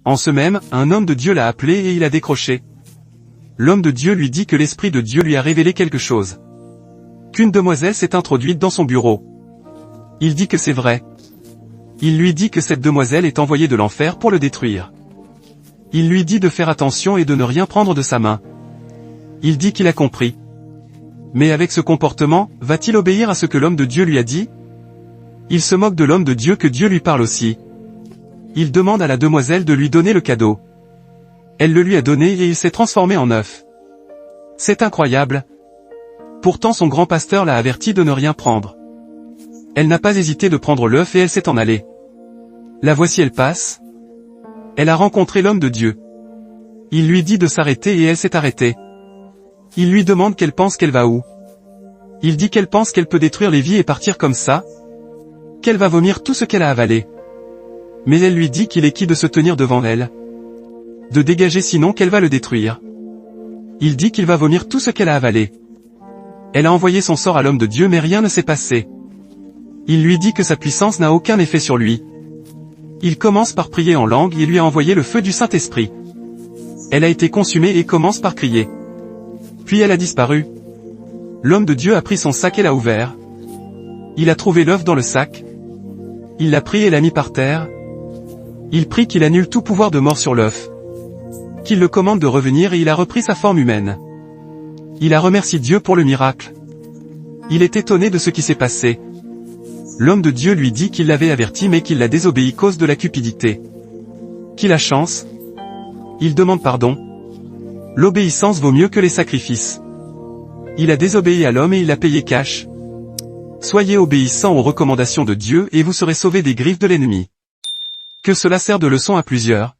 En ce même, un homme de Dieu l'a appelé et il a décroché. L'homme de Dieu lui dit que l'Esprit de Dieu lui a révélé quelque chose. Qu'une demoiselle s'est introduite dans son bureau. Il dit que c'est vrai. Il lui dit que cette demoiselle est envoyée de l'enfer pour le détruire. Il lui dit de faire attention et de ne rien prendre de sa main. Il dit qu'il a compris. Mais avec ce comportement, va-t-il obéir à ce que l'homme de Dieu lui a dit? Il se moque de l'homme de Dieu que Dieu lui parle aussi. Il demande à la demoiselle de lui donner le cadeau. Elle le lui a donné et il s'est transformé en œuf. C'est incroyable. Pourtant son grand pasteur l'a averti de ne rien prendre. Elle n'a pas hésité de prendre l'œuf et elle s'est en allée. La voici elle passe. Elle a rencontré l'homme de Dieu. Il lui dit de s'arrêter et elle s'est arrêtée. Il lui demande qu'elle pense qu'elle va où. Il dit qu'elle pense qu'elle peut détruire les vies et partir comme ça. Qu'elle va vomir tout ce qu'elle a avalé. Mais elle lui dit qu'il est qui de se tenir devant elle. De dégager sinon qu'elle va le détruire. Il dit qu'il va vomir tout ce qu'elle a avalé. Elle a envoyé son sort à l'homme de Dieu mais rien ne s'est passé. Il lui dit que sa puissance n'a aucun effet sur lui. Il commence par prier en langue et lui a envoyé le feu du Saint-Esprit. Elle a été consumée et commence par crier. Puis elle a disparu. L'homme de Dieu a pris son sac et l'a ouvert. Il a trouvé l'œuf dans le sac. Il l'a pris et l'a mis par terre. Il prie qu'il annule tout pouvoir de mort sur l'œuf. Qu'il le commande de revenir et il a repris sa forme humaine. Il a remercié Dieu pour le miracle. Il est étonné de ce qui s'est passé. L'homme de Dieu lui dit qu'il l'avait averti mais qu'il l'a désobéi cause de la cupidité. Qu'il a chance. Il demande pardon. L'obéissance vaut mieux que les sacrifices. Il a désobéi à l'homme et il a payé cash. Soyez obéissants aux recommandations de Dieu et vous serez sauvés des griffes de l'ennemi. Que cela sert de leçon à plusieurs.